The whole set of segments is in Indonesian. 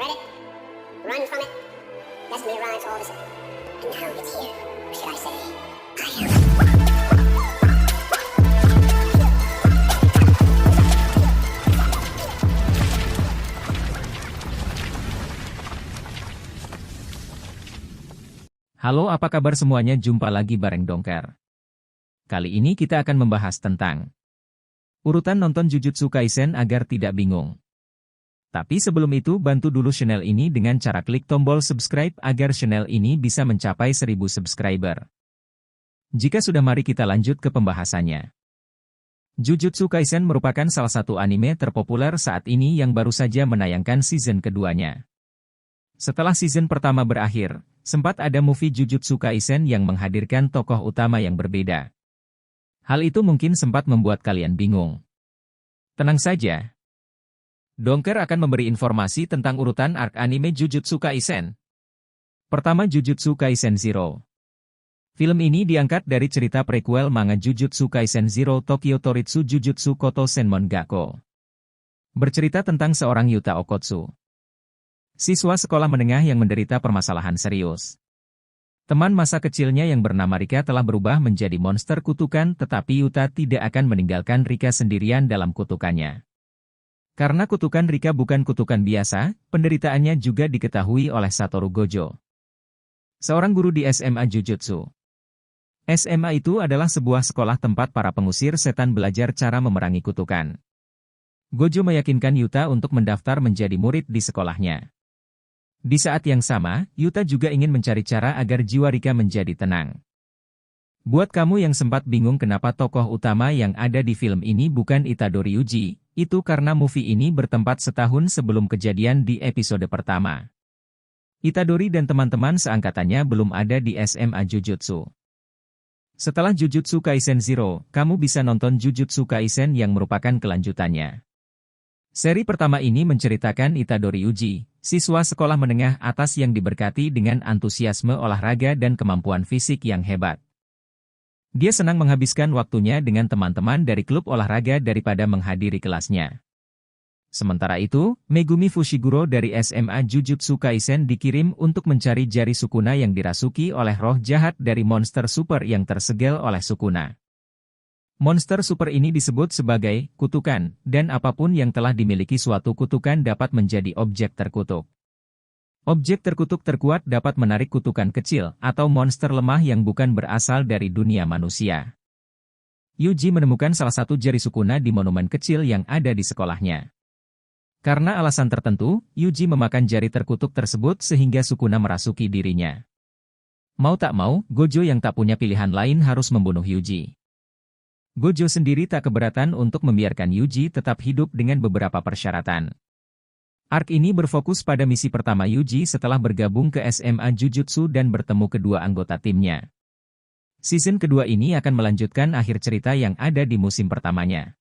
Dread it, run from it, destiny arrives all of a sudden. And now it's here, or should I say, I am. Halo, apa kabar semuanya? Jumpa lagi bareng Dongker. Kali ini kita akan membahas tentang urutan nonton Jujutsu Kaisen agar tidak bingung. Tapi sebelum itu, bantu dulu channel ini dengan cara klik tombol subscribe agar channel ini bisa mencapai 1000 subscriber. Jika sudah, mari kita lanjut ke pembahasannya. Jujutsu Kaisen merupakan salah satu anime terpopuler saat ini yang baru saja menayangkan season keduanya. Setelah season pertama berakhir, sempat ada movie Jujutsu Kaisen yang menghadirkan tokoh utama yang berbeda. Hal itu mungkin sempat membuat kalian bingung. Tenang saja. Dongker akan memberi informasi tentang urutan arc anime Jujutsu Kaisen. Pertama, Jujutsu Kaisen Zero. Film ini diangkat dari cerita prequel manga Jujutsu Kaisen Zero Tokyo Toritsu Jujutsu Koto Senmon Gakko. Bercerita tentang seorang Yuta Okotsu, siswa sekolah menengah yang menderita permasalahan serius. Teman masa kecilnya yang bernama Rika telah berubah menjadi monster kutukan, tetapi Yuta tidak akan meninggalkan Rika sendirian dalam kutukannya. Karena kutukan Rika bukan kutukan biasa, penderitaannya juga diketahui oleh Satoru Gojo, seorang guru di SMA Jujutsu. SMA itu adalah sebuah sekolah tempat para pengusir setan belajar cara memerangi kutukan. Gojo meyakinkan Yuta untuk mendaftar menjadi murid di sekolahnya. Di saat yang sama, Yuta juga ingin mencari cara agar jiwa Rika menjadi tenang. Buat kamu yang sempat bingung kenapa tokoh utama yang ada di film ini bukan Itadori Yuji, itu karena movie ini bertempat setahun sebelum kejadian di episode pertama. Itadori dan teman-teman seangkatannya belum ada di SMA Jujutsu. Setelah Jujutsu Kaisen Zero, kamu bisa nonton Jujutsu Kaisen yang merupakan kelanjutannya. Seri pertama ini menceritakan Itadori Yuji, siswa sekolah menengah atas yang diberkati dengan antusiasme olahraga dan kemampuan fisik yang hebat. Dia senang menghabiskan waktunya dengan teman-teman dari klub olahraga daripada menghadiri kelasnya. Sementara itu, Megumi Fushiguro dari SMA Jujutsu Kaisen dikirim untuk mencari jari Sukuna yang dirasuki oleh roh jahat dari monster super yang tersegel oleh Sukuna. Monster super ini disebut sebagai kutukan, dan apapun yang telah dimiliki suatu kutukan dapat menjadi objek terkutuk. Objek terkutuk terkuat dapat menarik kutukan kecil atau monster lemah yang bukan berasal dari dunia manusia. Yuji menemukan salah satu jari Sukuna di monumen kecil yang ada di sekolahnya. Karena alasan tertentu, Yuji memakan jari terkutuk tersebut sehingga Sukuna merasuki dirinya. Mau tak mau, Gojo yang tak punya pilihan lain harus membunuh Yuji. Gojo sendiri tak keberatan untuk membiarkan Yuji tetap hidup dengan beberapa persyaratan. Arc ini berfokus pada misi pertama Yuji setelah bergabung ke SMA Jujutsu dan bertemu kedua anggota timnya. Season kedua ini akan melanjutkan akhir cerita yang ada di musim pertamanya.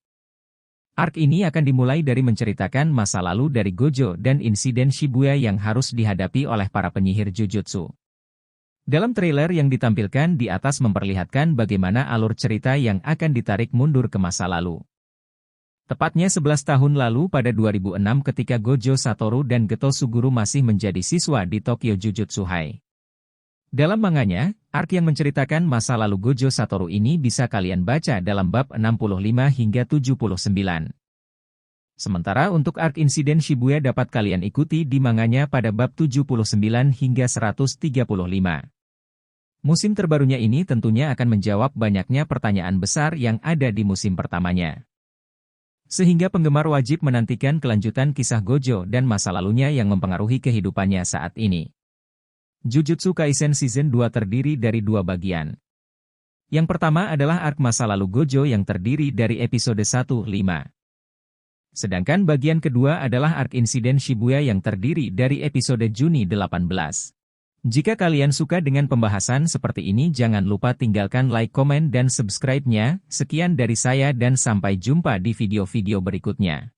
Arc ini akan dimulai dari menceritakan masa lalu dari Gojo dan insiden Shibuya yang harus dihadapi oleh para penyihir Jujutsu. Dalam trailer yang ditampilkan di atas memperlihatkan bagaimana alur cerita yang akan ditarik mundur ke masa lalu. Tepatnya 11 tahun lalu pada 2006 ketika Gojo Satoru dan Geto Suguru masih menjadi siswa di Tokyo Jujutsu High. Dalam manganya, arc yang menceritakan masa lalu Gojo Satoru ini bisa kalian baca dalam bab 65 hingga 79. Sementara untuk arc insiden Shibuya dapat kalian ikuti di manganya pada bab 79 hingga 135. Musim terbarunya ini tentunya akan menjawab banyaknya pertanyaan besar yang ada di musim pertamanya. Sehingga penggemar wajib menantikan kelanjutan kisah Gojo dan masa lalunya yang mempengaruhi kehidupannya saat ini. Jujutsu Kaisen Season 2 terdiri dari 2 bagian. Yang pertama adalah arc masa lalu Gojo yang terdiri dari episode 1-5. Sedangkan bagian kedua adalah arc insiden Shibuya yang terdiri dari episode Juni 18. Jika kalian suka dengan pembahasan seperti ini, jangan lupa tinggalkan like, komen, dan subscribe-nya. Sekian dari saya dan sampai jumpa di video-video berikutnya.